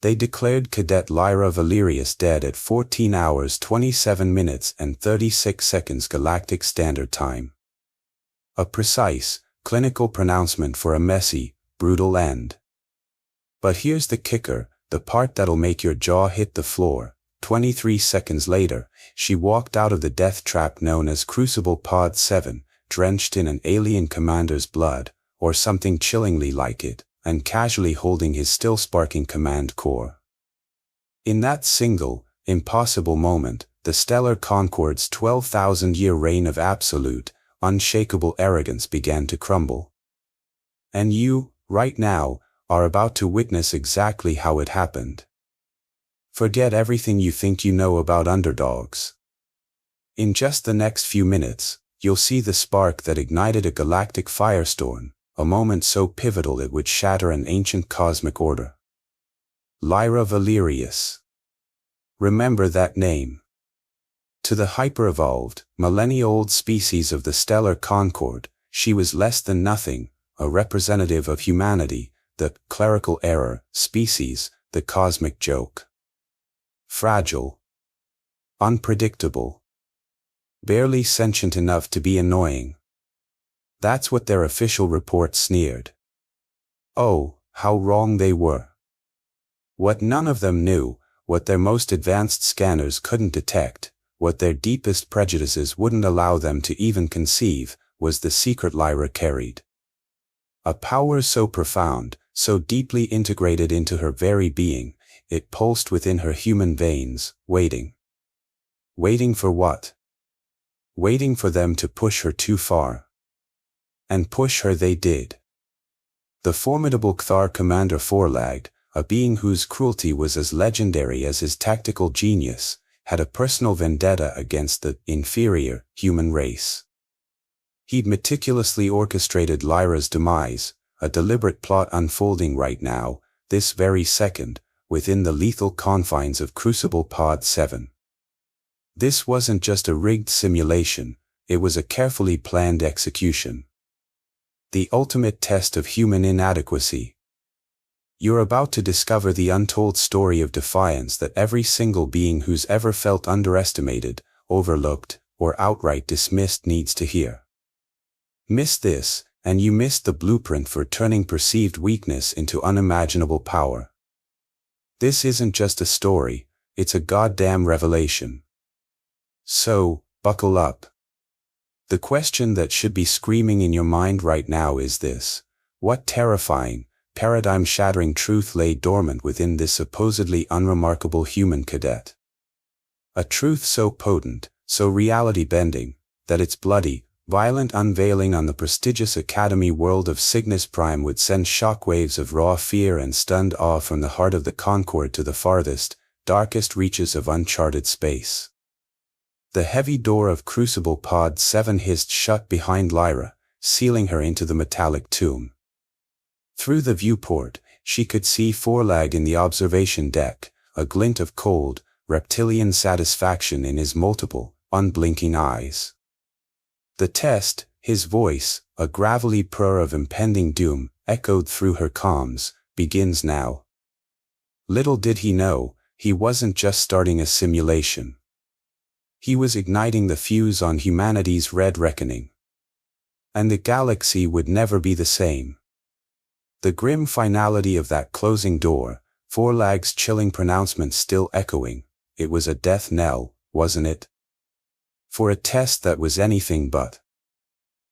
They declared Cadet Lyra Valerius dead at 14 hours 27 minutes and 36 seconds Galactic Standard Time. A precise, clinical pronouncement for a messy, brutal end. But here's the kicker, the part that'll make your jaw hit the floor. 23 seconds later, she walked out of the death trap known as Crucible Pod 7, drenched in an alien commander's blood, or something chillingly like it, and casually holding his still sparking command core. In that single, impossible moment, the Stellar Concorde's 12,000-year reign of absolute, unshakable arrogance began to crumble. And you, right now, are about to witness exactly how it happened. Forget everything you think you know about underdogs. In just the next few minutes, you'll see the spark that ignited a galactic firestorm, a moment so pivotal it would shatter an ancient cosmic order. Lyra Valerius. Remember that name. To the hyper-evolved, millennia-old species of the Stellar Concorde, she was less than nothing, a representative of humanity, the clerical error species, the cosmic joke. Fragile. Unpredictable. Barely sentient enough to be annoying. That's what their official report sneered. Oh, how wrong they were. What none of them knew, what their most advanced scanners couldn't detect, what their deepest prejudices wouldn't allow them to even conceive, was the secret Lyra carried. A power so profound, so deeply integrated into her very being, it pulsed within her human veins, waiting. Waiting for what? Waiting for them to push her too far. And push her they did. The formidable Cthar Commander Forlag, a being whose cruelty was as legendary as his tactical genius, had a personal vendetta against the inferior human race. He'd meticulously orchestrated Lyra's demise, a deliberate plot unfolding right now, this very second, within the lethal confines of Crucible Pod 7. This wasn't just a rigged simulation, it was a carefully planned execution. The ultimate test of human inadequacy. You're about to discover the untold story of defiance that every single being who's ever felt underestimated, overlooked, or outright dismissed needs to hear. Miss this, and you missed the blueprint for turning perceived weakness into unimaginable power. This isn't just a story, it's a goddamn revelation. So, buckle up. The question that should be screaming in your mind right now is this: what terrifying, paradigm-shattering truth lay dormant within this supposedly unremarkable human cadet? A truth so potent, so reality-bending, that its bloody, violent unveiling on the prestigious Academy world of Cygnus Prime would send shockwaves of raw fear and stunned awe from the heart of the Concorde to the farthest, darkest reaches of uncharted space. The heavy door of Crucible Pod 7 hissed shut behind Lyra, sealing her into the metallic tomb. Through the viewport, she could see Forlag in the observation deck, a glint of cold, reptilian satisfaction in his multiple, unblinking eyes. The test, his voice, a gravelly purr of impending doom, echoed through her comms, begins now. Little did he know, he wasn't just starting a simulation. He was igniting the fuse on humanity's red reckoning. And the galaxy would never be the same. The grim finality of that closing door, Forlag's chilling pronouncement still echoing, it was a death knell, wasn't it? For a test that was anything but.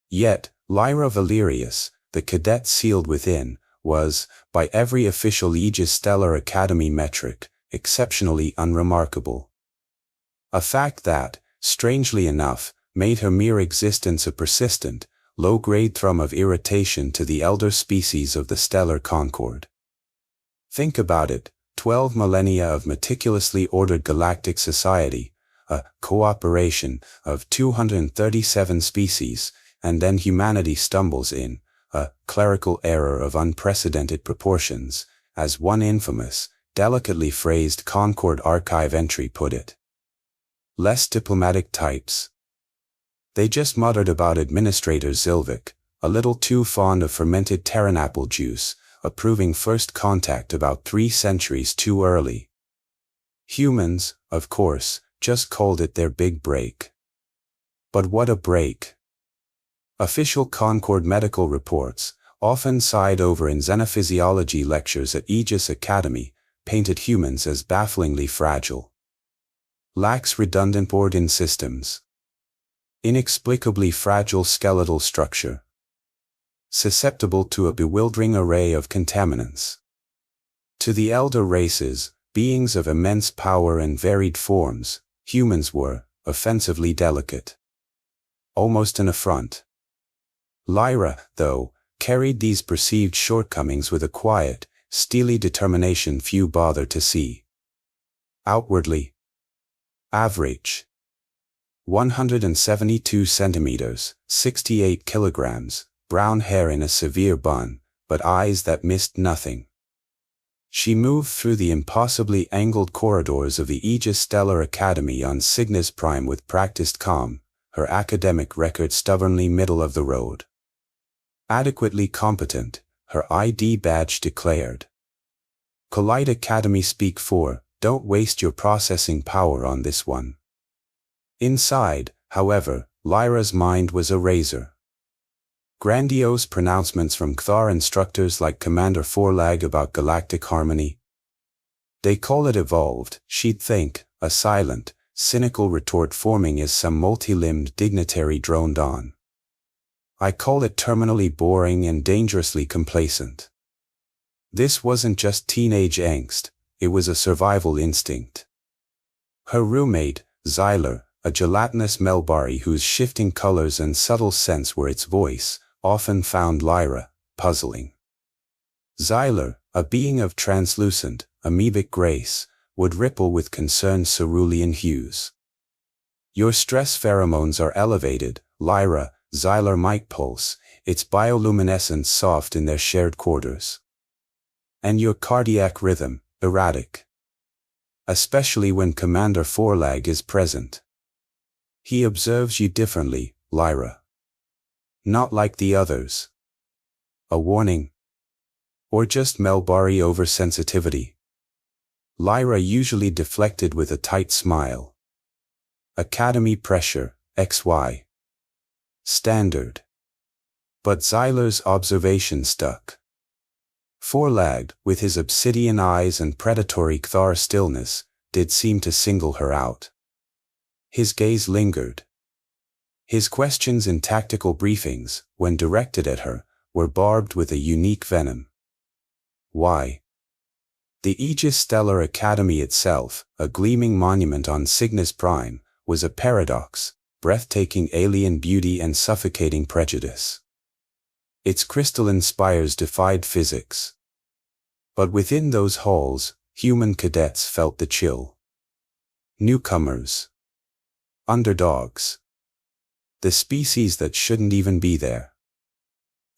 Yet, Lyra Valerius, the cadet sealed within, was, by every official Aegis Stellar Academy metric, exceptionally unremarkable. A fact that, strangely enough, made her mere existence a persistent, low-grade thrum of irritation to the elder species of the Stellar Concorde. Think about it, 12 millennia of meticulously ordered galactic society, a cooperation of 237 species, and then humanity stumbles in, a clerical error of unprecedented proportions, as one infamous, delicately phrased Concorde archive entry put it. Less diplomatic types. They just muttered about Administrator Zilvik, a little too fond of fermented Terran apple juice, approving first contact about 3 centuries too early. Humans, of course, just called it their big break. But what a break! Official Concord medical reports, often sighed over in xenophysiology lectures at Aegis Academy, painted humans as bafflingly fragile. Lacks redundant organ systems. Inexplicably fragile skeletal structure. Susceptible to a bewildering array of contaminants. To the elder races, beings of immense power and varied forms, humans were, offensively delicate. Almost an affront. Lyra, though, carried these perceived shortcomings with a quiet, steely determination few bother to see. Outwardly, average. 172 centimeters, 68 kilograms, brown hair in a severe bun, but eyes that missed nothing. She moved through the impossibly angled corridors of the Aegis Stellar Academy on Cygnus Prime with practiced calm, her academic record stubbornly middle of the road. Adequately competent, her ID badge declared. Collide Academy speak for, don't waste your processing power on this one. Inside, however, Lyra's mind was a razor. Grandiose pronouncements from Cthar instructors like Commander Forlag about galactic harmony. They call it evolved, she'd think, a silent, cynical retort forming as some multi-limbed dignitary droned on. I call it terminally boring and dangerously complacent. This wasn't just teenage angst, it was a survival instinct. Her roommate, Xyler, a gelatinous Melbari whose shifting colors and subtle scents were its voice, often found Lyra puzzling. Xyler, a being of translucent, amoebic grace, would ripple with concerned cerulean hues. Your stress pheromones are elevated, Lyra, Xyler might pulse, its bioluminescence soft in their shared quarters. And your cardiac rhythm, erratic. Especially when Commander Forlag is present. He observes you differently, Lyra. Not like the others. A warning? Or just Melbari oversensitivity? Lyra usually deflected with a tight smile. Academy pressure, XY. Standard. But Xyler's observation stuck. Forlag, with his obsidian eyes and predatory Cthar stillness, did seem to single her out. His gaze lingered. His questions in tactical briefings, when directed at her, were barbed with a unique venom. Why? The Aegis Stellar Academy itself, a gleaming monument on Cygnus Prime, was a paradox, breathtaking alien beauty and suffocating prejudice. Its crystalline spires defied physics. But within those halls, human cadets felt the chill. Newcomers. Underdogs. The species that shouldn't even be there.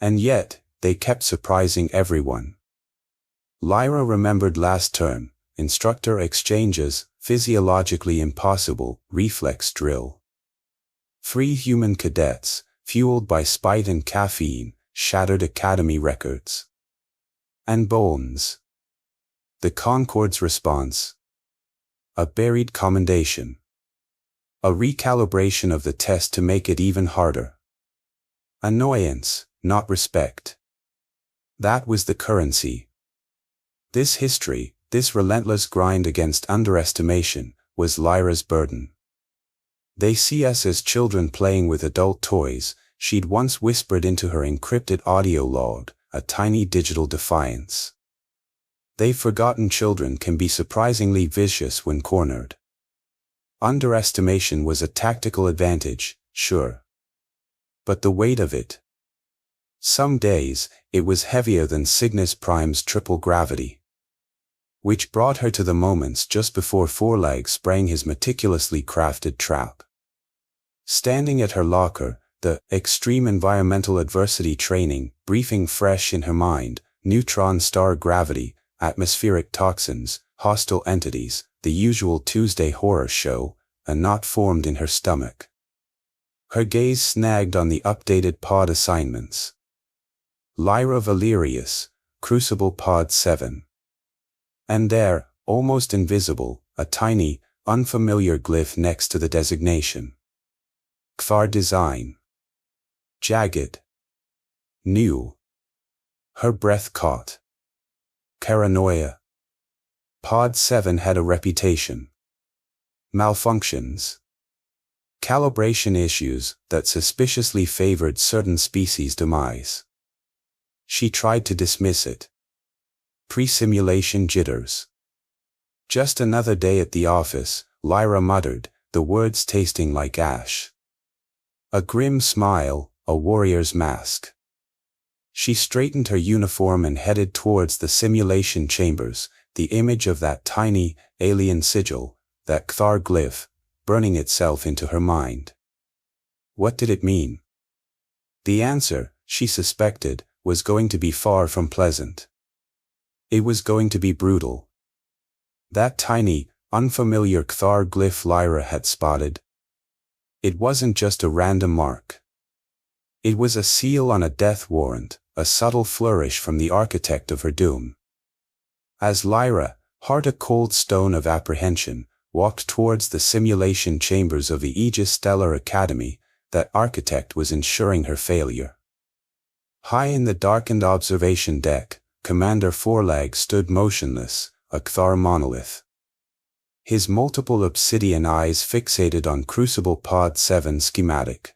And yet, they kept surprising everyone. Lyra remembered last term, instructor exchanges, physiologically impossible, reflex drill. 3 human cadets, fueled by spite and caffeine, shattered academy records. And Bones. The Concord's response. A buried commendation. A recalibration of the test to make it even harder. Annoyance, not respect. That was the currency. This history, this relentless grind against underestimation, was Lyra's burden. They see us as children playing with adult toys, she'd once whispered into her encrypted audio log, a tiny digital defiance. They've forgotten children can be surprisingly vicious when cornered. Underestimation was a tactical advantage, sure. But the weight of it. Some days, it was heavier than Cygnus Prime's triple gravity. Which brought her to the moments just before Forlag sprang his meticulously crafted trap. Standing at her locker, the extreme environmental adversity training briefing fresh in her mind, neutron star gravity, atmospheric toxins, hostile entities, the usual Tuesday horror show, a knot formed in her stomach. Her gaze snagged on the updated pod assignments. Lyra Valerius, Crucible Pod 7. And there, almost invisible, a tiny, unfamiliar glyph next to the designation. HFY design. Jagged. New. Her breath caught. Paranoia. Pod 7 had a reputation. Malfunctions. Calibration issues that suspiciously favored certain species' demise. She tried to dismiss it. Pre-simulation jitters. Just another day at the office, Lyra muttered, the words tasting like ash. A grim smile, a warrior's mask. She straightened her uniform and headed towards the simulation chambers, the image of that tiny, alien sigil, that HFY glyph, burning itself into her mind. What did it mean? The answer, she suspected, was going to be far from pleasant. It was going to be brutal. That tiny, unfamiliar HFY glyph Lyra had spotted. It wasn't just a random mark. It was a seal on a death warrant, a subtle flourish from the architect of her doom. As Lyra, heart a cold stone of apprehension, walked towards the simulation chambers of the Aegis Stellar Academy, that architect was ensuring her failure. High in the darkened observation deck, Commander Forelag stood motionless, a HFY monolith. His multiple obsidian eyes fixated on Crucible Pod 7 schematic.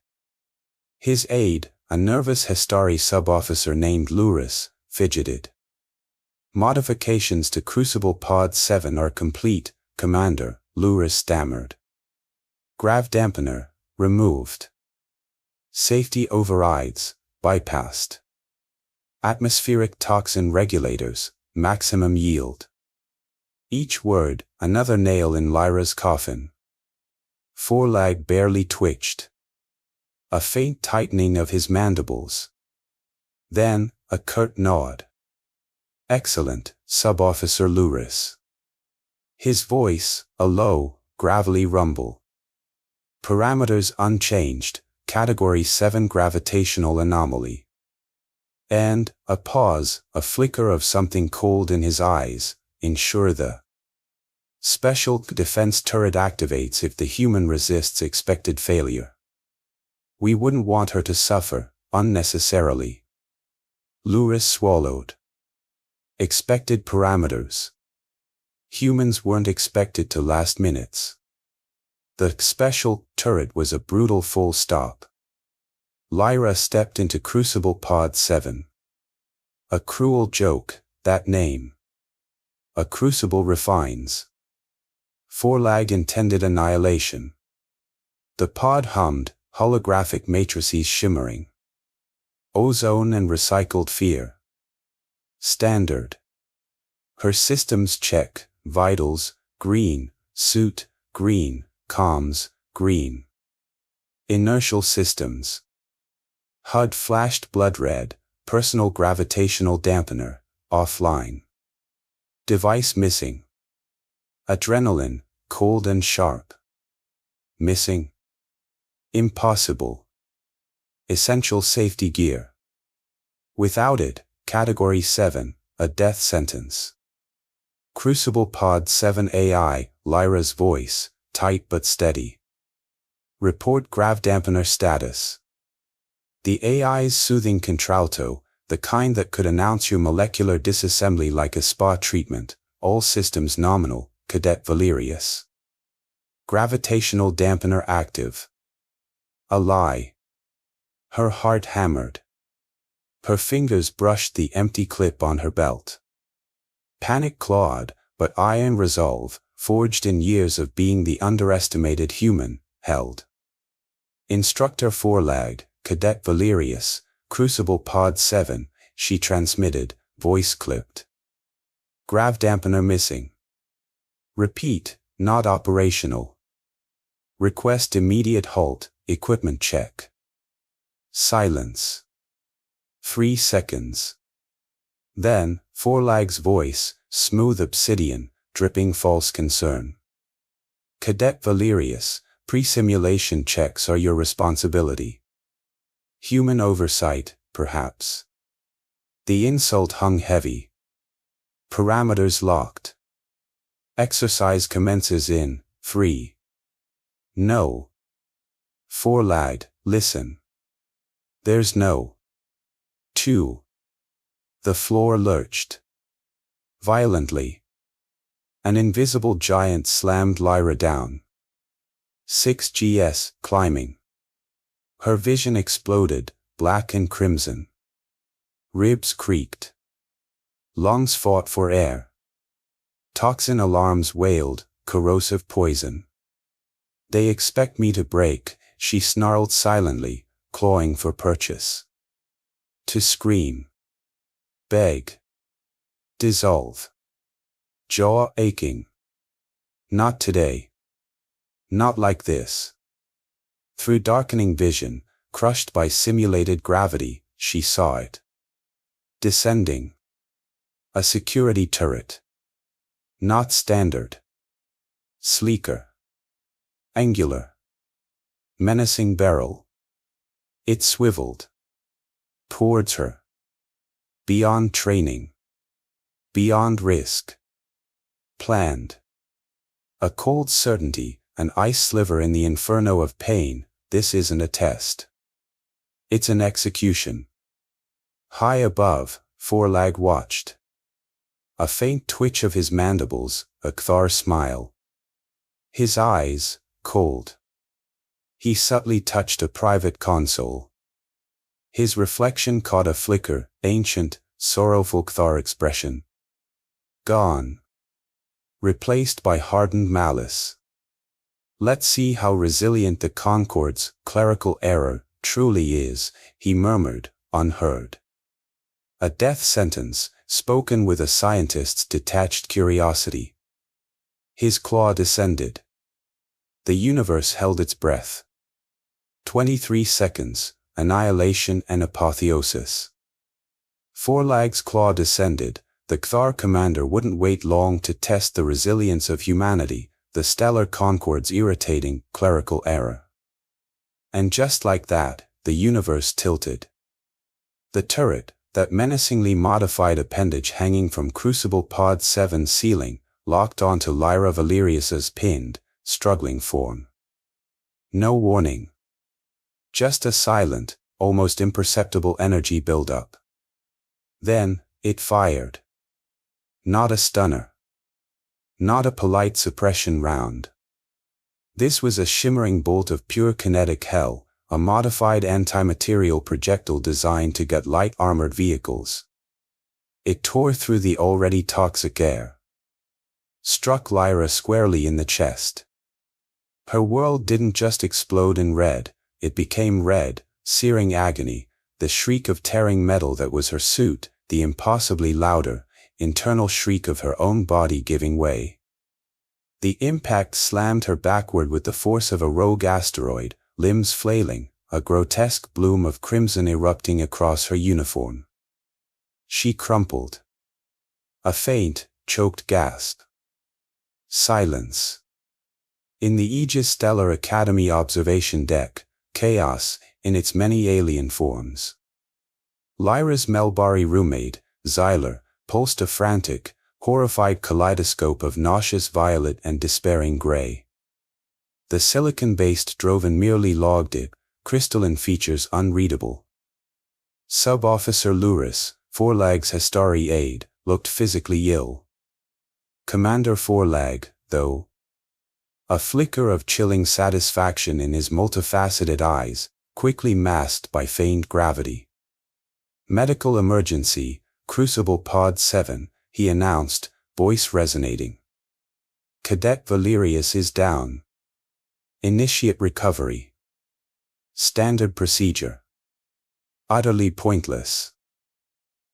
His aide, a nervous Hestari sub-officer named Luris, fidgeted. Modifications to Crucible Pod 7 are complete, Commander, Luris stammered. Grav dampener, removed. Safety overrides, bypassed. Atmospheric toxin regulators, maximum yield. Each word, another nail in Lyra's coffin. Forelag barely twitched. A faint tightening of his mandibles. Then, a curt nod. Excellent, Sub-Officer Luris. His voice, a low, gravelly rumble. Parameters unchanged, Category 7 gravitational anomaly. And, a pause, a flicker of something cold in his eyes, ensure the special defense turret activates if the human resists expected failure. We wouldn't want her to suffer, unnecessarily. Luris swallowed. Expected parameters. Humans weren't expected to last minutes. The special turret was a brutal full stop. Lyra stepped into Crucible Pod 7. A cruel joke, that name. A crucible refines. Forelag intended annihilation. The pod hummed, holographic matrices shimmering. Ozone and recycled fear. Standard. Her systems check, vitals, green, suit, green, comms, green. Inertial systems. HUD flashed blood red, personal gravitational dampener, offline. Device missing. Adrenaline, cold and sharp. Missing. Impossible. Essential safety gear. Without it, Category 7, a death sentence. Crucible Pod 7 AI, Lyra's voice, tight but steady. Report grav dampener status. The AI's soothing contralto, the kind that could announce your molecular disassembly like a spa treatment, all systems nominal, Cadet Valerius. Gravitational dampener active. A lie. Her heart hammered. Her fingers brushed the empty clip on her belt. Panic clawed, but iron resolve, forged in years of being the underestimated human, held. Instructor Forelag, Cadet Valerius, Crucible Pod 7, she transmitted, voice clipped. Grav dampener missing. Repeat, not operational. Request immediate halt, equipment check. Silence. 3 seconds. Then, Forelag's voice, smooth obsidian, dripping false concern. Cadet Valerius, pre-simulation checks are your responsibility. Human oversight, perhaps. The insult hung heavy. Parameters locked. Exercise commences in 3. No. 4 lagged, listen. There's no. 2. The floor lurched. Violently. An invisible giant slammed Lyra down. 6 GS, climbing. Her vision exploded, black and crimson. Ribs creaked. Lungs fought for air. Toxin alarms wailed, corrosive poison. They expect me to break, she snarled silently, clawing for purchase. To scream. Beg. Dissolve. Jaw aching. Not today. Not like this. Through darkening vision, crushed by simulated gravity, she saw it. Descending. A security turret. Not standard. Sleeker. Angular. Menacing barrel. It swiveled. Towards her. Beyond training. Beyond risk. Planned. A cold certainty, an ice sliver in the inferno of pain. This isn't a test. It's an execution. High above, Forlag watched. A faint twitch of his mandibles, a Kthar smile. His eyes, cold. He subtly touched a private console. His reflection caught a flicker, ancient, sorrowful Kthar expression. Gone. Replaced by hardened malice. Let's see how resilient the Concord's clerical error truly is, he murmured, unheard. A death sentence, spoken with a scientist's detached curiosity. His claw descended. The universe held its breath. 23 seconds, annihilation and apotheosis. Forlag's claw descended. The Kthar commander wouldn't wait long to test the resilience of humanity, the stellar Concord's irritating, clerical error. And just like that, the universe tilted. The turret, that menacingly modified appendage hanging from Crucible Pod 7's ceiling, locked onto Lyra Valerius's pinned, struggling form. No warning. Just a silent, almost imperceptible energy buildup. Then, it fired. Not a stunner. Not a polite suppression round. This was a shimmering bolt of pure kinetic hell, a modified antimaterial projectile designed to gut light-armored vehicles. It tore through the already toxic air. Struck Lyra squarely in the chest. Her world didn't just explode in red, it became red, searing agony, the shriek of tearing metal that was her suit, the impossibly louder, internal shriek of her own body giving way. The impact slammed her backward with the force of a rogue asteroid, limbs flailing, a grotesque bloom of crimson erupting across her uniform. She crumpled. A faint, choked gasp. Silence. In the Aegis Stellar Academy observation deck, chaos, in its many alien forms. Lyra's Melbari roommate, Xyler, pulsed a frantic, horrified kaleidoscope of nauseous violet and despairing gray. The silicon-based Drovan merely logged it, crystalline features unreadable. Sub-Officer Luris, Forlag's Hestari aide, looked physically ill. Commander Forlag, though. A flicker of chilling satisfaction in his multifaceted eyes, quickly masked by feigned gravity. Medical emergency, Crucible Pod 7, he announced, voice resonating. Cadet Valerius is down. Initiate recovery. Standard procedure. Utterly pointless.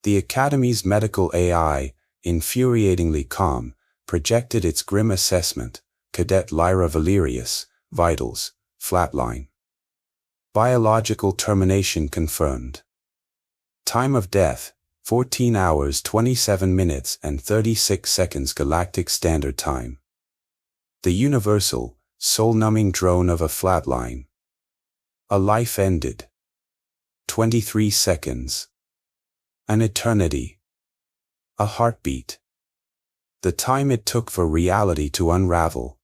The Academy's medical AI, infuriatingly calm, projected its grim assessment. Cadet Lyra Valerius, vitals, flatline. Biological termination confirmed. Time of death, 14 hours 27 minutes and 36 seconds Galactic Standard Time. The universal, soul-numbing drone of a flatline. A life ended. 23 seconds. An eternity. A heartbeat. The time it took for reality to unravel.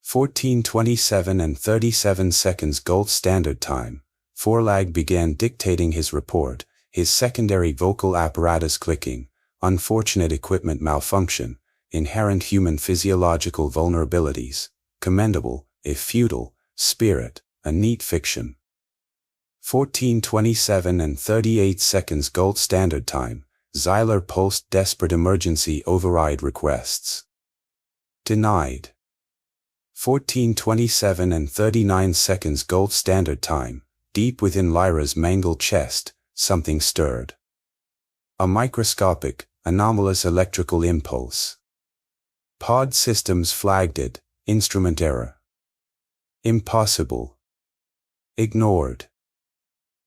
14:27 and 37 seconds Gold Standard Time. Forlag began dictating his report, his secondary vocal apparatus clicking, unfortunate equipment malfunction, inherent human physiological vulnerabilities, commendable, if futile, spirit, a neat fiction. 14:27 and 38 seconds Gold Standard Time. Xyler post desperate emergency override requests. Denied. 14:27 and 39 seconds Gold Standard Time. Deep within Lyra's mangled chest, something stirred. A microscopic, anomalous electrical impulse. Pod systems flagged it, instrument error. Impossible. Ignored.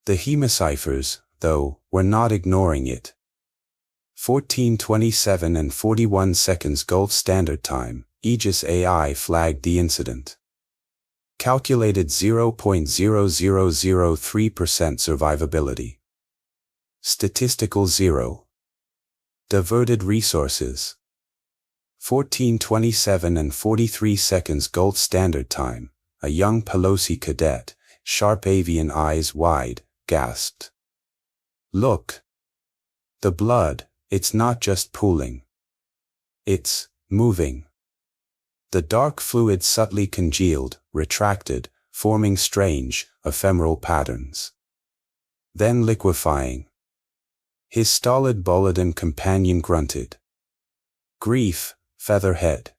The hemiciphers, though, were not ignoring it. 14:27 and 41 seconds Gold Standard Time. Aegis AI flagged the incident. Calculated 0.0003% survivability. Statistical 0. Diverted resources. 14:27 and 43 seconds Gold Standard Time. A young Pelosi cadet, sharp avian eyes wide, gasped. Look. The blood, it's not just pooling. It's moving. The dark fluid subtly congealed, retracted, forming strange, ephemeral patterns. Then liquefying. His stolid Boladan companion grunted. Grief, Featherhead.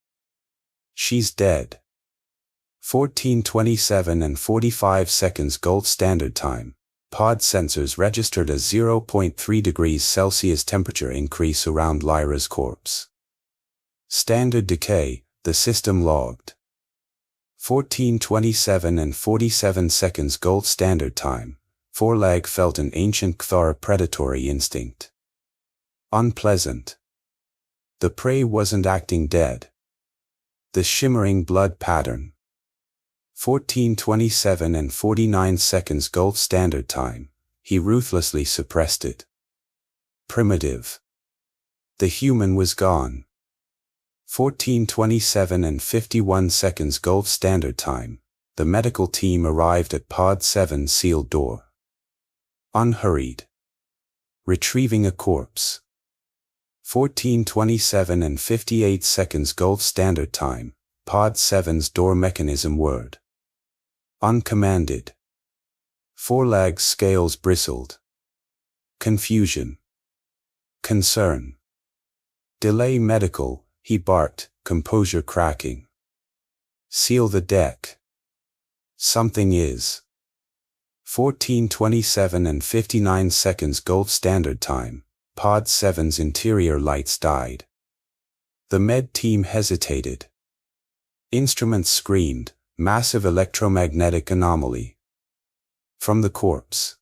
She's dead. 14:27 and 45 seconds Gold Standard Time. Pod sensors registered a 0.3 degrees Celsius temperature increase around Lyra's corpse. Standard decay, the system logged. 14:27 and 47 seconds Gold Standard Time. Forlag felt an ancient Kthar predatory instinct. Unpleasant. The prey wasn't acting dead. The shimmering blood pattern. 14:27 and 49 seconds Gold Standard Time. He ruthlessly suppressed it. Primitive. The human was gone. 14:27 and 51 seconds Gold Standard Time. The medical team arrived at Pod 7 sealed door. Unhurried. Retrieving a corpse. 14:27 and 58 seconds Gold Standard Time. Pod 7's door mechanism whirred. Uncommanded. Forlag's scales bristled. Confusion. Concern. Delay medical, he barked, composure cracking. Seal the deck. Something is. 14:27 and 59 seconds Gold Standard Time. Pod 7's interior lights died. The med team hesitated. Instruments screamed, massive electromagnetic anomaly. From the corpse.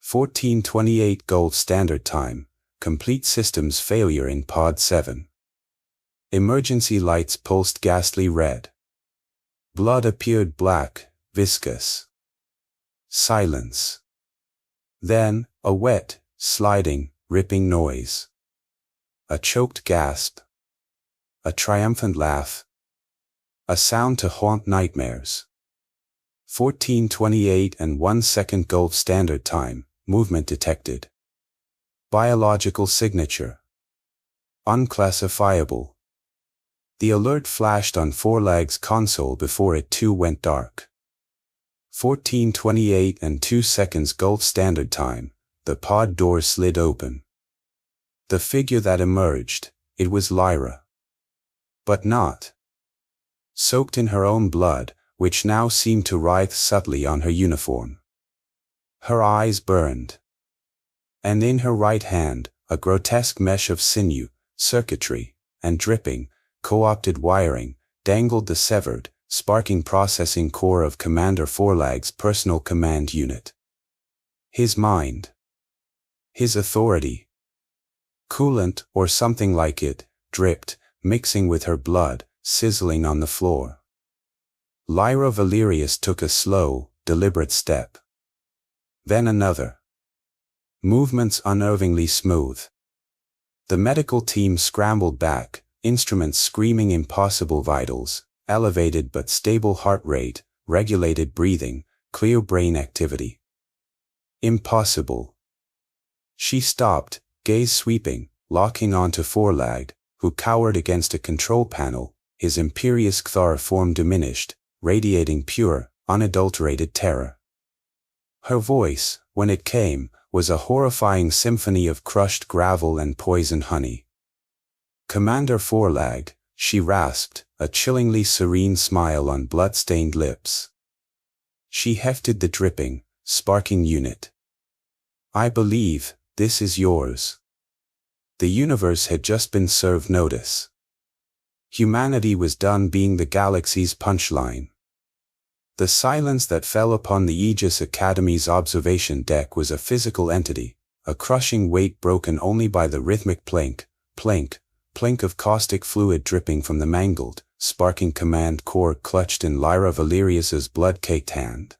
14:28 Gold Standard Time. Complete systems failure in Pod 7. Emergency lights pulsed ghastly red. Blood appeared black, viscous. Silence. Then, a wet, sliding, ripping noise. A choked gasp. A triumphant laugh. A sound to haunt nightmares. 14:28 and 1 second Gold Standard Time. Movement detected. Biological signature. Unclassifiable. The alert flashed on Forlag's console before it too went dark. 14:28 and 2 seconds Gold Standard Time. The pod door slid open. The figure that emerged, it was Lyra. But not. Soaked in her own blood, which now seemed to writhe subtly on her uniform. Her eyes burned. And in her right hand, a grotesque mesh of sinew, circuitry, and dripping, co-opted wiring, dangled the severed, sparking processing core of Commander Forlag's personal command unit. His mind. His authority. Coolant, or something like it, dripped, mixing with her blood, sizzling on the floor. Lyra Valerius took a slow, deliberate step. Then another. movements unnervingly smooth. The medical team scrambled back, instruments screaming impossible vitals, elevated but stable heart rate, regulated breathing, clear brain activity. Impossible. She stopped, gaze sweeping, locking onto Forlag, who cowered against a control panel, his imperious Kthar form diminished, radiating pure, unadulterated terror. Her voice, when it came, was a horrifying symphony of crushed gravel and poisoned honey. "Commander Forlag," she rasped, a chillingly serene smile on blood-stained lips. She hefted the dripping, sparking unit. "I believe this is yours." The universe had just been served notice. Humanity was done being the galaxy's punchline. The silence that fell upon the Aegis Academy's observation deck was a physical entity, a crushing weight broken only by the rhythmic plink, plink, plink of caustic fluid dripping from the mangled, sparking command core clutched in Lyra Valerius's blood-caked hand.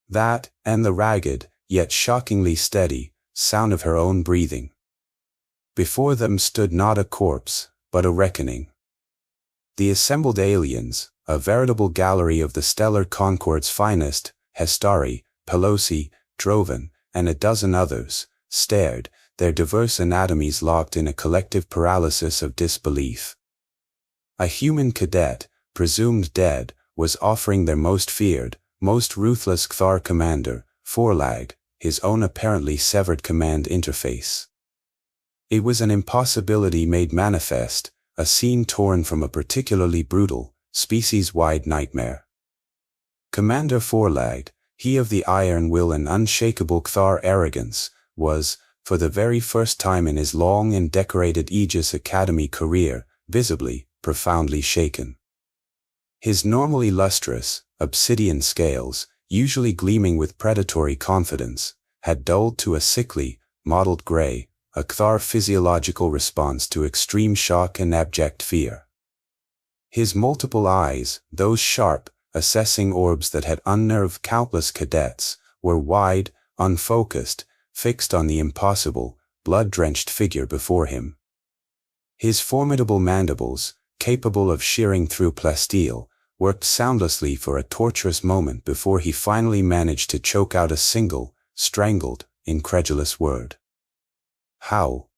That, and the ragged, yet shockingly steady, sound of her own breathing. Before them stood not a corpse, but a reckoning. The assembled aliens, a veritable gallery of the stellar Concord's finest, Hestari, Pelosi, Drovan, and a dozen others, stared, their diverse anatomies locked in a collective paralysis of disbelief. A human cadet, presumed dead, was offering their most feared, most ruthless Kthar commander, Forlag, his own apparently severed command interface. It was an impossibility made manifest, a scene torn from a particularly brutal, species-wide nightmare. Commander Forlag, he of the iron will and unshakable Kthar arrogance, was, for the very first time in his long and decorated Aegis Academy career, visibly, profoundly shaken. His normally lustrous, obsidian scales, usually gleaming with predatory confidence, had dulled to a sickly, mottled gray, a Kthar physiological response to extreme shock and abject fear. His multiple eyes, those sharp, assessing orbs that had unnerved countless cadets, were wide, unfocused, fixed on the impossible, blood-drenched figure before him. His formidable mandibles, capable of shearing through plasteel, worked soundlessly for a torturous moment before he finally managed to choke out a single, strangled, incredulous word. "How?"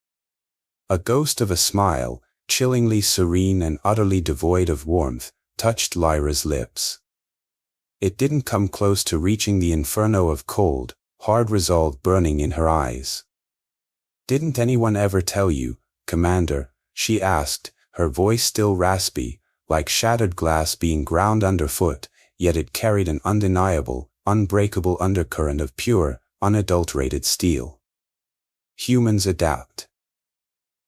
A ghost of a smile, chillingly serene and utterly devoid of warmth, touched Lyra's lips. It didn't come close to reaching the inferno of cold, hard resolve burning in her eyes. "Didn't anyone ever tell you, Commander?" she asked, her voice still raspy, like shattered glass being ground underfoot, yet it carried an undeniable, unbreakable undercurrent of pure, unadulterated steel. "Humans adapt.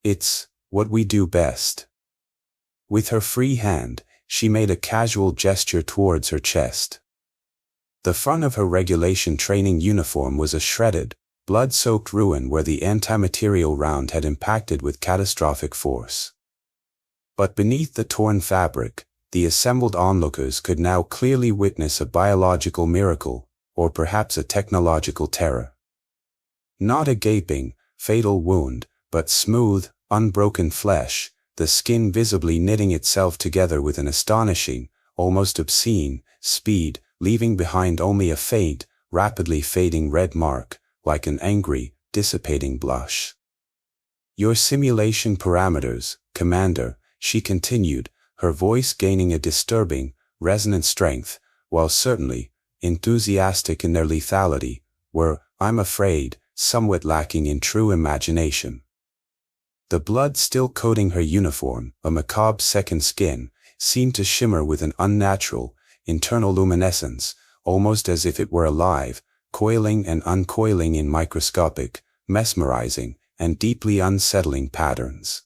It's what we do best." With her free hand, she made a casual gesture towards her chest. The front of her regulation training uniform was a shredded, blood-soaked ruin where the anti-material round had impacted with catastrophic force. But beneath the torn fabric, the assembled onlookers could now clearly witness a biological miracle, or perhaps a technological terror. Not a gaping, fatal wound, but smooth, unbroken flesh, the skin visibly knitting itself together with an astonishing, almost obscene, speed, leaving behind only a faint, rapidly fading red mark, like an angry, dissipating blush. "Your simulation parameters, Commander," she continued, her voice gaining a disturbing, resonant strength, while certainly, enthusiastic in their lethality, were, I'm afraid, somewhat lacking in true imagination. The blood still coating her uniform, a macabre second skin, seemed to shimmer with an unnatural, internal luminescence, almost as if it were alive, coiling and uncoiling in microscopic, mesmerizing, and deeply unsettling patterns.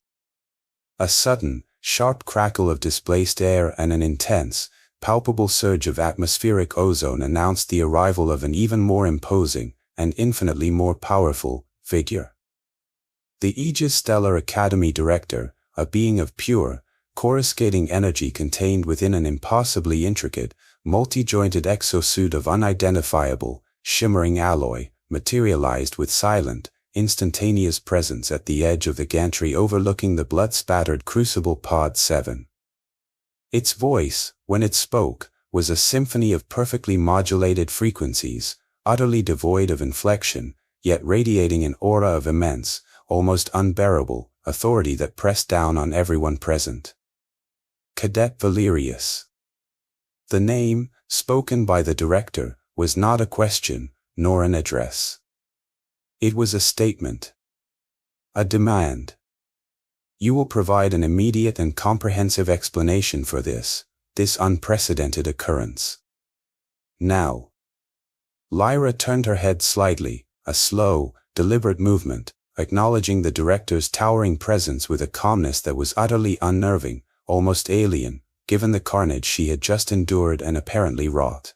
A sudden, sharp crackle of displaced air and an intense, palpable surge of atmospheric ozone announced the arrival of an even more imposing, and infinitely more powerful, figure. The Aegis Stellar Academy Director, a being of pure, coruscating energy contained within an impossibly intricate, multi-jointed exosuit of unidentifiable, shimmering alloy, materialized with silent, instantaneous presence at the edge of the gantry overlooking the blood-spattered Crucible Pod 7. Its voice, when it spoke, was a symphony of perfectly modulated frequencies, utterly devoid of inflection, yet radiating an aura of immense, almost unbearable, authority that pressed down on everyone present. Cadet Valerius. The name, spoken by the director, was not a question, nor an address. It was a statement. A demand. You will provide an immediate and comprehensive explanation for this unprecedented occurrence. Now. Lyra turned her head slightly, a slow, deliberate movement, acknowledging the director's towering presence with a calmness that was utterly unnerving, almost alien, given the carnage she had just endured and apparently wrought.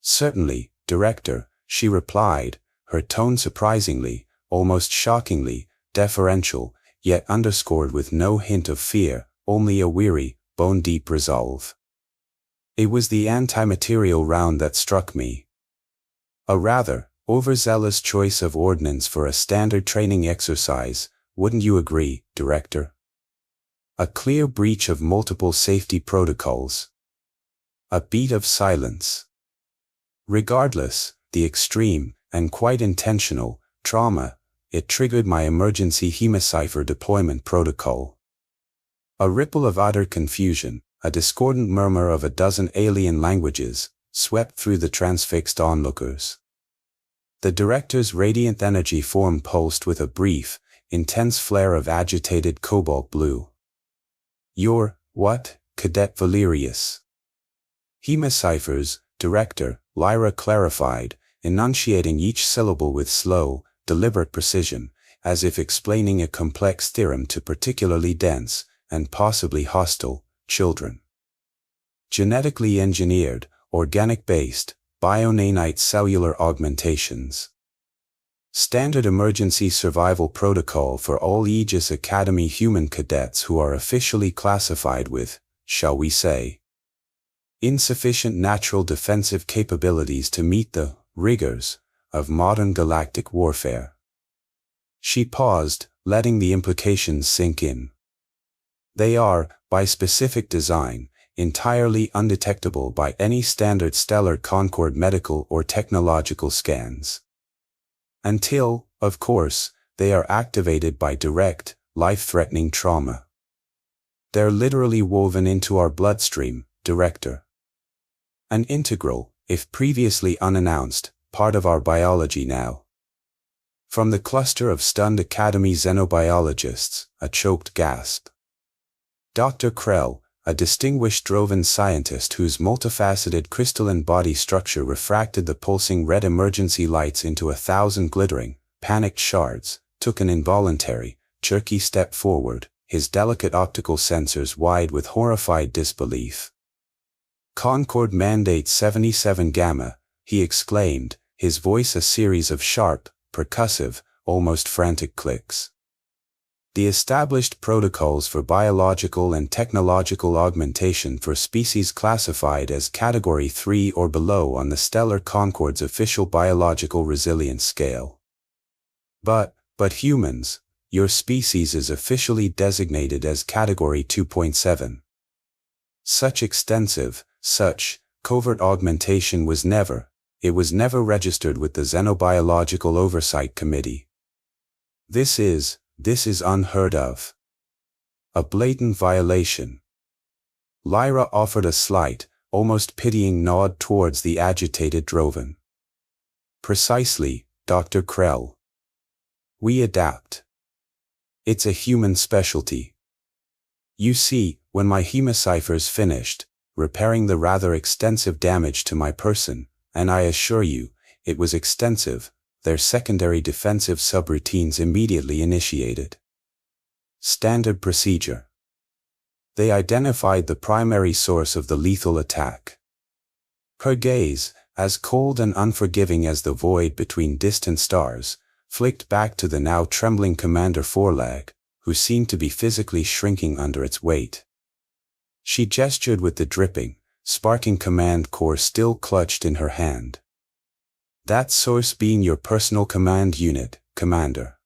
Certainly, Director, she replied, her tone surprisingly, almost shockingly, deferential, yet underscored with no hint of fear, only a weary, bone-deep resolve. It was the anti-material round that struck me. A rather overzealous choice of ordnance for a standard training exercise, wouldn't you agree, Director? A clear breach of multiple safety protocols. A beat of silence. Regardless, the extreme, and quite intentional, trauma, it triggered my emergency hemocipher deployment protocol. A ripple of utter confusion, a discordant murmur of a dozen alien languages, swept through the transfixed onlookers. The director's radiant energy form pulsed with a brief, intense flare of agitated cobalt blue. You're, what, Cadet Valerius? Hemociphers, Director, Lyra clarified, enunciating each syllable with slow, deliberate precision, as if explaining a complex theorem to particularly dense, and possibly hostile, children. Genetically engineered, organic-based, bio-nanite cellular augmentations. Standard emergency survival protocol for all Aegis Academy human cadets who are officially classified with, shall we say, insufficient natural defensive capabilities to meet the rigors of modern galactic warfare. She paused, letting the implications sink in. They are, by specific design, entirely undetectable by any standard stellar Concord medical or technological scans. Until, of course, they are activated by direct, life-threatening trauma. They're literally woven into our bloodstream, Director. An integral, if previously unannounced, part of our biology now. From the cluster of stunned Academy xenobiologists, a choked gasp. Dr. Krell, a distinguished Drovan scientist whose multifaceted crystalline body structure refracted the pulsing red emergency lights into 1,000 glittering, panicked shards, took an involuntary, jerky step forward, his delicate optical sensors wide with horrified disbelief. Concord Mandate 77 Gamma, he exclaimed, his voice a series of sharp, percussive, almost frantic clicks. The established protocols for biological and technological augmentation for species classified as Category 3 or below on the Stellar Concord's official biological resilience scale. But humans, your species is officially designated as Category 2.7. Such extensive, such covert augmentation was never registered with the Xenobiological Oversight Committee. This is unheard of. A blatant violation. Lyra offered a slight, almost pitying nod towards the agitated Drovan. Precisely, Dr. Krell. We adapt. It's a human specialty. You see, when my hemociphers finished, repairing the rather extensive damage to my person, and I assure you, it was extensive, their secondary defensive subroutines immediately initiated. Standard procedure. They identified the primary source of the lethal attack. Her gaze, as cold and unforgiving as the void between distant stars, flicked back to the now trembling Commander Forelag, who seemed to be physically shrinking under its weight. She gestured with the dripping, sparking command core still clutched in her hand. That source being your personal command unit, Commander.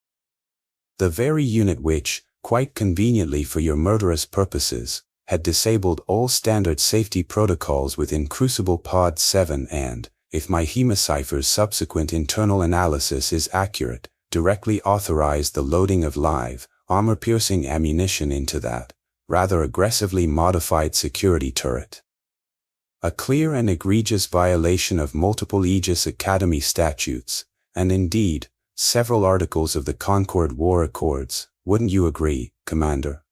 The very unit which, quite conveniently for your murderous purposes, had disabled all standard safety protocols within Crucible Pod 7 and, if my Hemocipher's subsequent internal analysis is accurate, directly authorized the loading of live, armor-piercing ammunition into that, rather aggressively modified security turret. A clear and egregious violation of multiple Aegis Academy statutes, and indeed, several articles of the Concord War Accords, wouldn't you agree, Commander?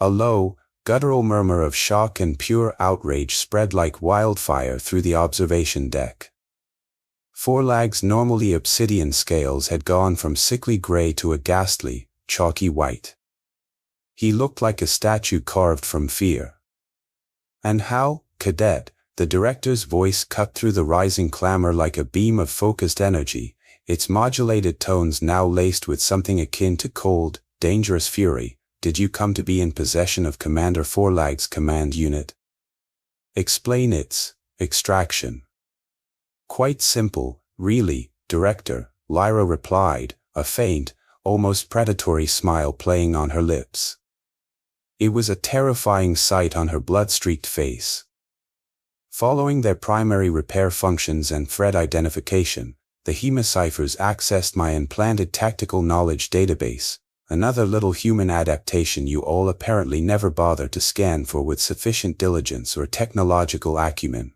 A low, guttural murmur of shock and pure outrage spread like wildfire through the observation deck. Forlag's normally obsidian scales had gone from sickly gray to a ghastly, chalky white. He looked like a statue carved from fear. And how, Cadet? The director's voice cut through the rising clamor like a beam of focused energy, its modulated tones now laced with something akin to cold, dangerous fury. Did you come to be in possession of Commander Forlag's command unit? Explain its extraction. Quite simple, really, Director, Lyra replied, a faint, almost predatory smile playing on her lips. It was a terrifying sight on her blood-streaked face. Following their primary repair functions and threat identification, the Hemociphers accessed my implanted tactical knowledge database, another little human adaptation you all apparently never bother to scan for with sufficient diligence or technological acumen.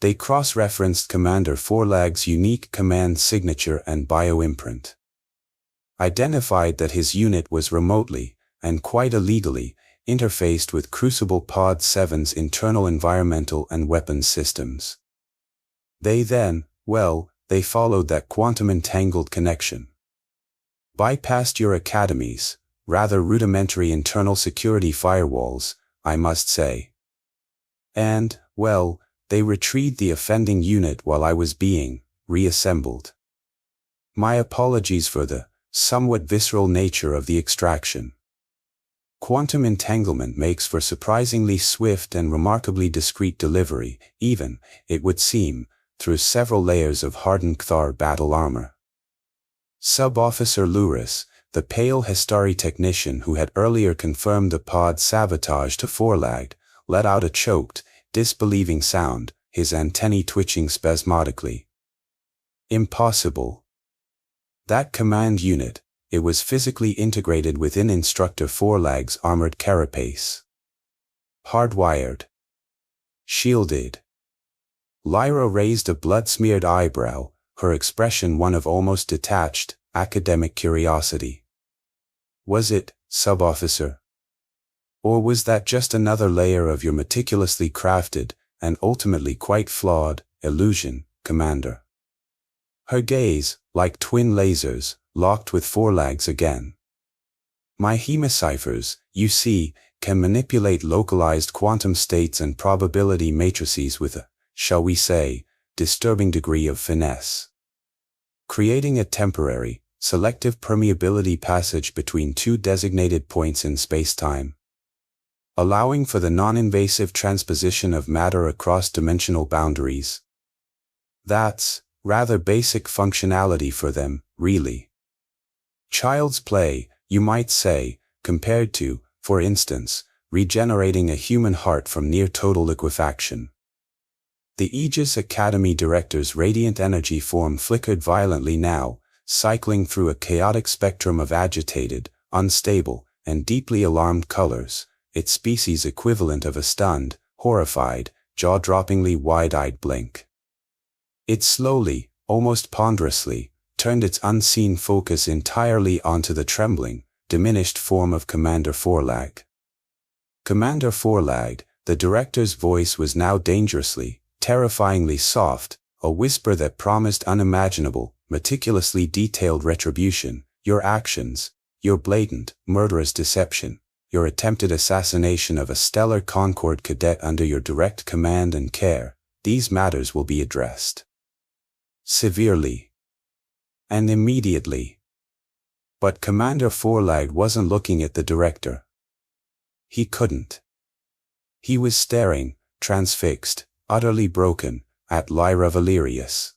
They cross-referenced Commander Forlag's unique command signature and bioimprint. Identified that his unit was remotely, and quite illegally, interfaced with Crucible Pod 7's internal environmental and weapons systems. They then, they followed that quantum-entangled connection. Bypassed your Academy's, rather rudimentary internal security firewalls, I must say. And, they retrieved the offending unit while I was being reassembled. My apologies for the somewhat visceral nature of the extraction. Quantum entanglement makes for surprisingly swift and remarkably discreet delivery, even, it would seem, through several layers of hardened Cthar battle armor. Sub-Officer Luris, the pale Hestari technician who had earlier confirmed the pod's sabotage to Forlag, let out a choked, disbelieving sound, his antennae twitching spasmodically. Impossible. That command unit, it was physically integrated within Instructor Forlag's armored carapace. Hardwired. Shielded. Lyra raised a blood-smeared eyebrow, her expression one of almost detached, academic curiosity. Was it, Sub-Officer? Or was that just another layer of your meticulously crafted, and ultimately quite flawed, illusion, Commander? Her gaze, like twin lasers, locked with Forlag's again. My Hemociphers, you see, can manipulate localized quantum states and probability matrices with a, shall we say, disturbing degree of finesse. Creating a temporary, selective permeability passage between two designated points in space-time. Allowing for the non-invasive transposition of matter across dimensional boundaries. That's rather basic functionality for them, really. Child's play, you might say, compared to, for instance, regenerating a human heart from near-total liquefaction. The Aegis Academy director's radiant energy form flickered violently now, cycling through a chaotic spectrum of agitated, unstable, and deeply alarmed colors, its species equivalent of a stunned, horrified, jaw-droppingly wide-eyed blink. It slowly, almost ponderously, turned its unseen focus entirely onto the trembling, diminished form of Commander Forlag. Commander Forlag, the director's voice was now dangerously, terrifyingly soft, a whisper that promised unimaginable, meticulously detailed retribution. Your actions, your blatant, murderous deception, your attempted assassination of a stellar Concord cadet under your direct command and care, these matters will be addressed. Severely. And immediately. But Commander Forlag wasn't looking at the director. He couldn't. He was staring, transfixed, utterly broken, at Lyra Valerius.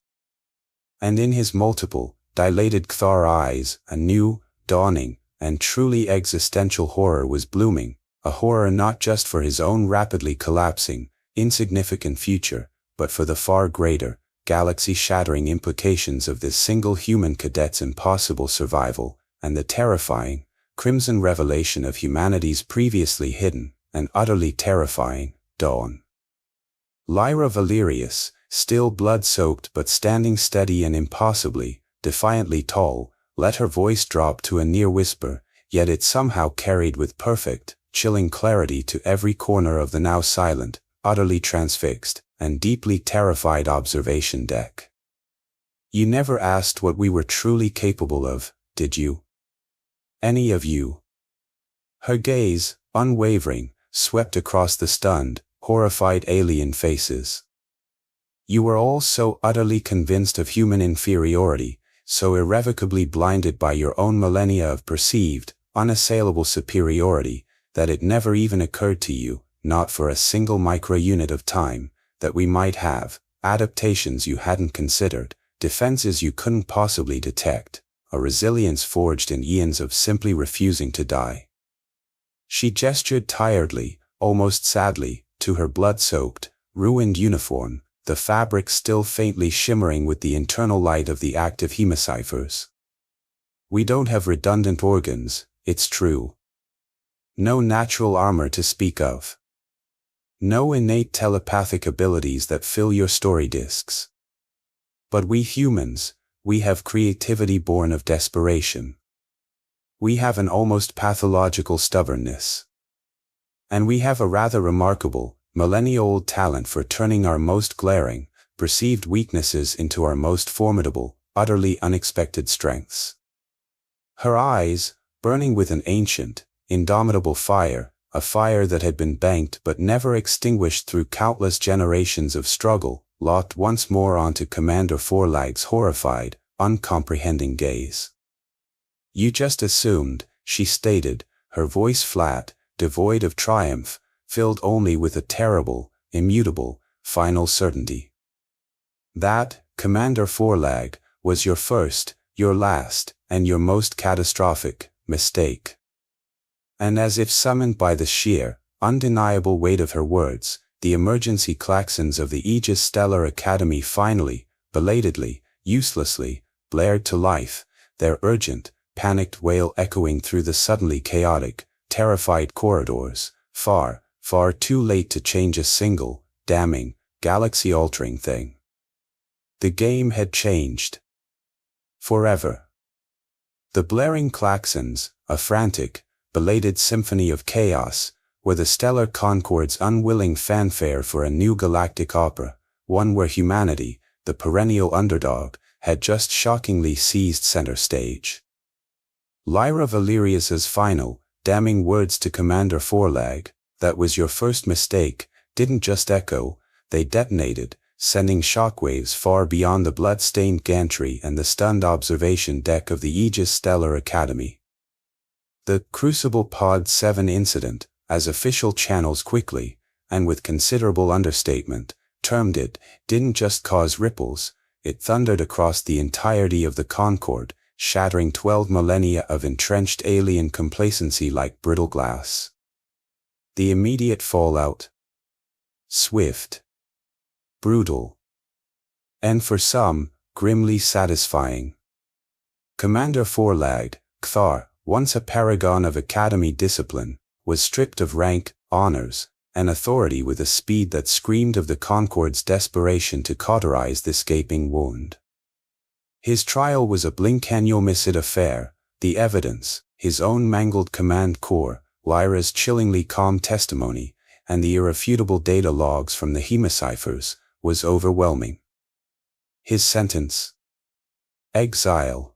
And in his multiple, dilated Kthar eyes, a new, dawning, and truly existential horror was blooming, a horror not just for his own rapidly collapsing, insignificant future, but for the far greater, galaxy-shattering implications of this single human cadet's impossible survival, and the terrifying, crimson revelation of humanity's previously hidden, and utterly terrifying, dawn. Lyra Valerius, still blood-soaked but standing steady and impossibly, defiantly tall, let her voice drop to a near whisper, yet it somehow carried with perfect, chilling clarity to every corner of the now silent, utterly transfixed, and deeply terrified observation deck. You never asked what we were truly capable of, did you? Any of you? Her gaze, unwavering, swept across the stunned, horrified alien faces. You were all so utterly convinced of human inferiority, so irrevocably blinded by your own millennia of perceived, unassailable superiority, that it never even occurred to you, not for a single micro-unit of time, that we might have adaptations you hadn't considered, defenses you couldn't possibly detect, a resilience forged in eons of simply refusing to die. She gestured tiredly, almost sadly, to her blood-soaked, ruined uniform, the fabric still faintly shimmering with the internal light of the active hemiciphers. We don't have redundant organs, it's true. No natural armor to speak of. No innate telepathic abilities that fill your story discs. But we humans, we have creativity born of desperation. We have an almost pathological stubbornness. And we have a rather remarkable, millennia-old talent for turning our most glaring, perceived weaknesses into our most formidable, utterly unexpected strengths. Her eyes, burning with an ancient, indomitable fire, a fire that had been banked but never extinguished through countless generations of struggle, locked once more onto Commander Forlag's horrified, uncomprehending gaze. You just assumed, she stated, her voice flat, devoid of triumph, filled only with a terrible, immutable, final certainty. That, Commander Forlag, was your first, your last, and your most catastrophic, mistake. And as if summoned by the sheer, undeniable weight of her words, the emergency klaxons of the Aegis Stellar Academy finally, belatedly, uselessly, blared to life, their urgent, panicked wail echoing through the suddenly chaotic, terrified corridors, far, far too late to change a single, damning, galaxy-altering thing. The game had changed. Forever. The blaring klaxons, a frantic, belated symphony of chaos, were the stellar concord's unwilling fanfare for a new galactic opera, one where humanity, the perennial underdog, had just shockingly seized center stage. Lyra Valerius's final, damning words to Commander Forlag, "That was your first mistake," didn't just echo, they detonated, sending shockwaves far beyond the blood-stained gantry and the stunned observation deck of the Aegis Stellar Academy. The Crucible Pod 7 incident, as official channels quickly, and with considerable understatement, termed it, didn't just cause ripples, it thundered across the entirety of the Concord, shattering 12 millennia of entrenched alien complacency like brittle glass. The immediate fallout. Swift. Brutal. And for some, grimly satisfying. Commander Forlag, Kthar, once a paragon of academy discipline, was stripped of rank, honors, and authority with a speed that screamed of the Concord's desperation to cauterize this gaping wound. His trial was a blink-can-you-miss-it affair, the evidence, his own mangled command core, Lyra's chillingly calm testimony, and the irrefutable data logs from the hemiciphers, was overwhelming. His sentence? Exile.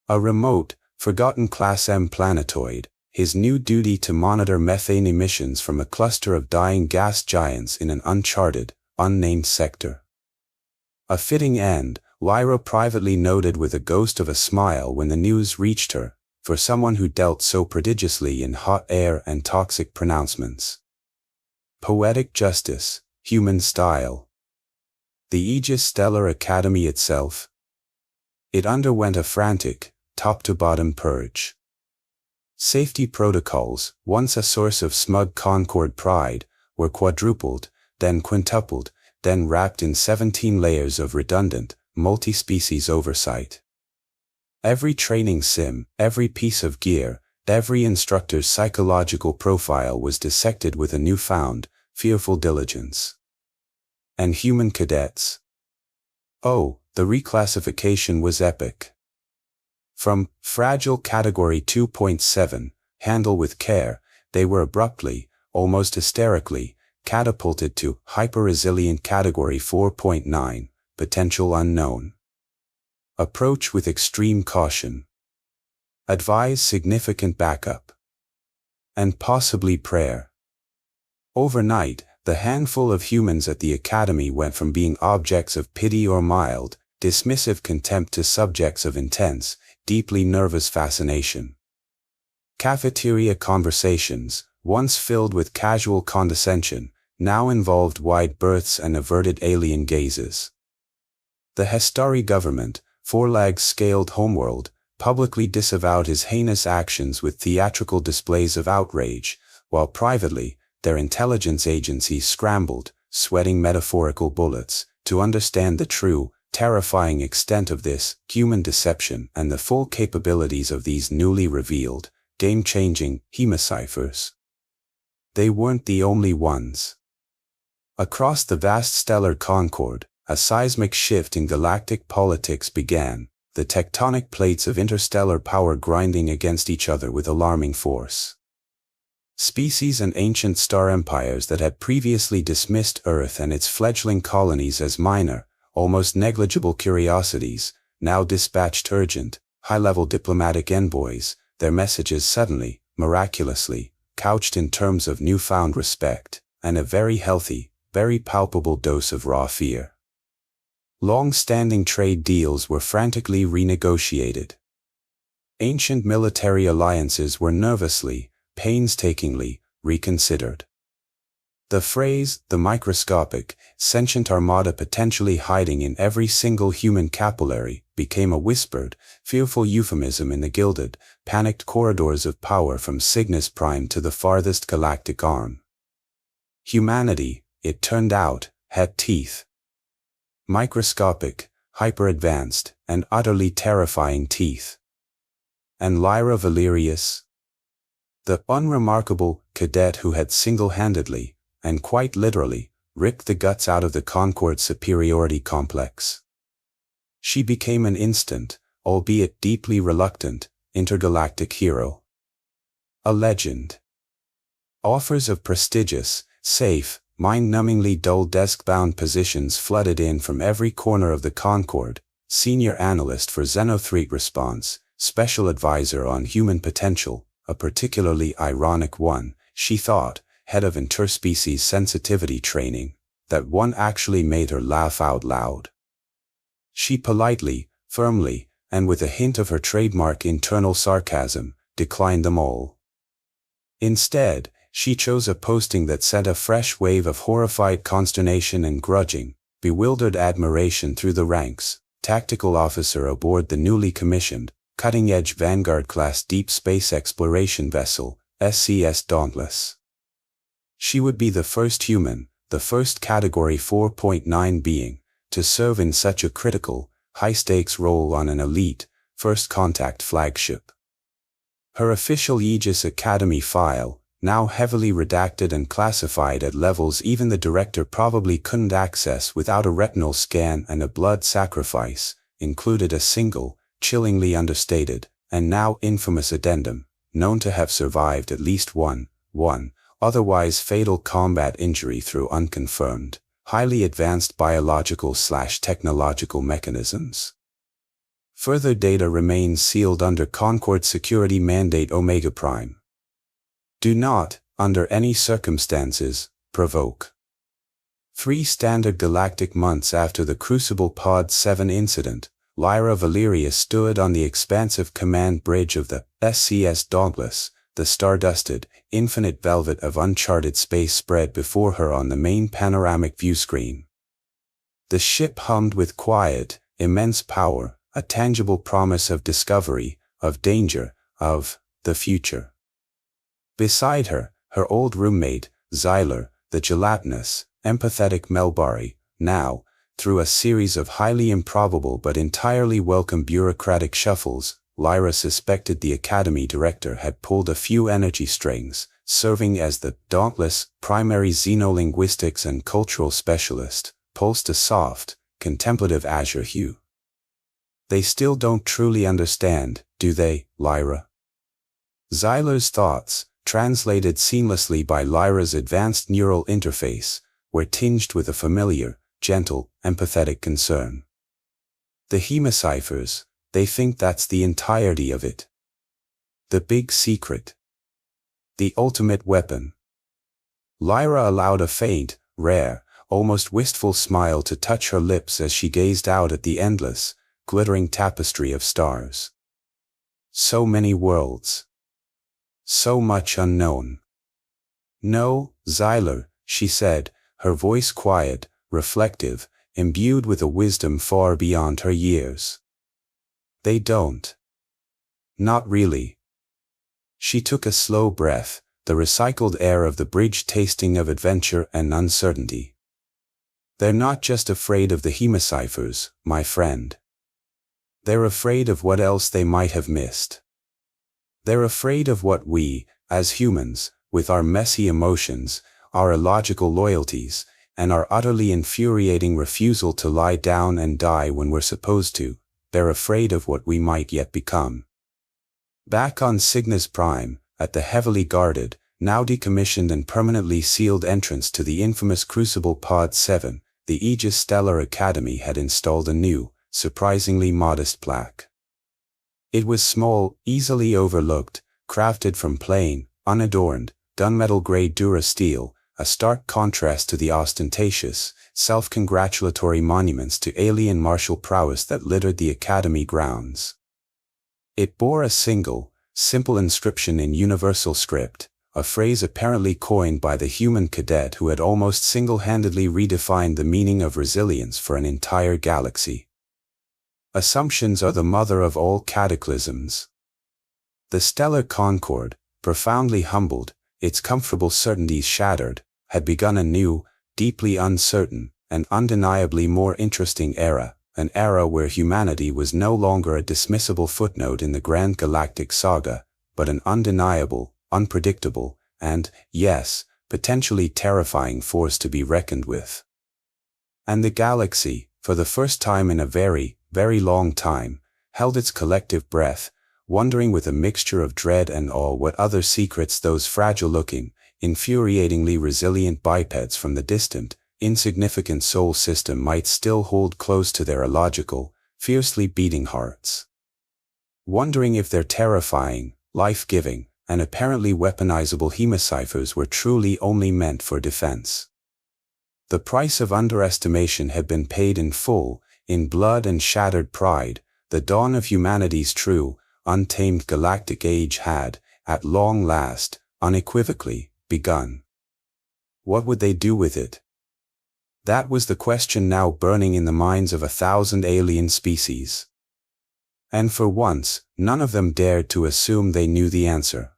A remote, forgotten Class M planetoid, his new duty to monitor methane emissions from a cluster of dying gas giants in an uncharted, unnamed sector. A fitting end, Lyra privately noted with a ghost of a smile when the news reached her, for someone who dealt so prodigiously in hot air and toxic pronouncements. Poetic justice, human style. The Aegis Stellar Academy itself, It underwent a frantic, top-to-bottom purge. Safety protocols, once a source of smug Concorde pride, were quadrupled, then quintupled, then wrapped in 17 layers of redundant, multi-species oversight. Every training sim, every piece of gear, every instructor's psychological profile was dissected with a newfound, fearful diligence. And human cadets? Oh, the reclassification was epic. From fragile Category 2.7, handle with care, they were abruptly, almost hysterically, catapulted to hyper-resilient Category 4.9, potential unknown. Approach with extreme caution. Advise significant backup. And possibly prayer. Overnight, the handful of humans at the Academy went from being objects of pity or mild, dismissive contempt to subjects of intense, deeply nervous fascination. Cafeteria conversations, once filled with casual condescension, now involved wide berths and averted alien gazes. The Hestari government, four-legs scaled homeworld, publicly disavowed his heinous actions with theatrical displays of outrage, while privately, their intelligence agencies scrambled, sweating metaphorical bullets, to understand the true, terrifying extent of this human deception and the full capabilities of these newly revealed, game-changing hemiciphers. They weren't the only ones. Across the vast stellar concord, a seismic shift in galactic politics began, the tectonic plates of interstellar power grinding against each other with alarming force. Species and ancient star empires that had previously dismissed Earth and its fledgling colonies as minor, almost negligible curiosities, now dispatched urgent, high-level diplomatic envoys, their messages suddenly, miraculously, couched in terms of newfound respect, and a very healthy, very palpable dose of raw fear. Long-standing trade deals were frantically renegotiated. Ancient military alliances were nervously, painstakingly, reconsidered. The phrase, the microscopic, sentient armada potentially hiding in every single human capillary, became a whispered, fearful euphemism in the gilded, panicked corridors of power from Cygnus Prime to the farthest galactic arm. Humanity, it turned out, had teeth. Microscopic, hyper-advanced, and utterly terrifying teeth. And Lyra Valerius, the unremarkable cadet who had single-handedly, and quite literally, ripped the guts out of the Concorde superiority complex. She became an instant, albeit deeply reluctant, intergalactic hero. A legend. Offers of prestigious, safe, mind-numbingly dull desk-bound positions flooded in from every corner of the Concorde, senior analyst for Xenothreat response, special advisor on human potential, a particularly ironic one, she thought, head of interspecies sensitivity training, that one actually made her laugh out loud. She politely, firmly, and with a hint of her trademark internal sarcasm, declined them all. Instead, she chose a posting that sent a fresh wave of horrified consternation and grudging, bewildered admiration through the ranks, tactical officer aboard the newly commissioned, cutting-edge Vanguard-class deep space exploration vessel, SCS Dauntless. She would be the first human, the first Category 4.9 being, to serve in such a critical, high-stakes role on an elite, first-contact flagship. Her official Aegis Academy file, now heavily redacted and classified at levels even the director probably couldn't access without a retinal scan and a blood sacrifice, included a single, chillingly understated, and now infamous addendum, known to have survived at least one, otherwise fatal combat injury through unconfirmed, highly advanced biological/technological mechanisms. Further data remains sealed under Concorde Security Mandate Omega Prime. Do not, under any circumstances, provoke. 3 standard galactic months after the Crucible Pod 7 incident, Lyra Valerius stood on the expansive command bridge of the SCS Dauntless, the star-dusted, infinite velvet of uncharted space spread before her on the main panoramic viewscreen. The ship hummed with quiet, immense power, a tangible promise of discovery, of danger, of the future. Beside her, her old roommate, Xyler, the gelatinous, empathetic Melbari, now, through a series of highly improbable but entirely welcome bureaucratic shuffles, Lyra suspected the academy director had pulled a few energy strings, serving as the dauntless primary xenolinguistics and cultural specialist, pulsed a soft, contemplative azure hue. They still don't truly understand, do they, Lyra? Xyler's thoughts, translated seamlessly by Lyra's advanced neural interface, were tinged with a familiar, gentle, empathetic concern. The hemiciphers, they think that's the entirety of it. The big secret. The ultimate weapon. Lyra allowed a faint, rare, almost wistful smile to touch her lips as she gazed out at the endless, glittering tapestry of stars. So many worlds. So much unknown. No, Xyler, she said, her voice quiet, reflective, imbued with a wisdom far beyond her years. They don't. Not really. She took a slow breath, the recycled air of the bridge tasting of adventure and uncertainty. They're not just afraid of the hemiciphers, my friend. They're afraid of what else they might have missed. They're afraid of what we, as humans, with our messy emotions, our illogical loyalties, and our utterly infuriating refusal to lie down and die when we're supposed to, they're afraid of what we might yet become. Back on Cygnus Prime, at the heavily guarded, now decommissioned and permanently sealed entrance to the infamous Crucible Pod 7, the Aegis Stellar Academy had installed a new, surprisingly modest plaque. It was small, easily overlooked, crafted from plain, unadorned, gunmetal-grade durasteel, a stark contrast to the ostentatious, self-congratulatory monuments to alien martial prowess that littered the academy grounds. It bore a single, simple inscription in universal script, a phrase apparently coined by the human cadet who had almost single-handedly redefined the meaning of resilience for an entire galaxy. Assumptions are the mother of all cataclysms. The stellar Concord, profoundly humbled, its comfortable certainties shattered, had begun a new, deeply uncertain, and undeniably more interesting era, an era where humanity was no longer a dismissible footnote in the grand galactic saga, but an undeniable, unpredictable, and, yes, potentially terrifying force to be reckoned with. And the galaxy, for the first time in a very, very long time, held its collective breath, wondering with a mixture of dread and awe what other secrets those fragile-looking, infuriatingly resilient bipeds from the distant, insignificant Sol system might still hold close to their illogical, fiercely beating hearts. Wondering if their terrifying, life-giving, and apparently weaponizable hemiciphers were truly only meant for defense. The price of underestimation had been paid in full, in blood and shattered pride. The dawn of humanity's true, untamed galactic age had, at long last, unequivocally, begun. What would they do with it? That was the question now burning in the minds of 1,000 alien species. And for once, none of them dared to assume they knew the answer.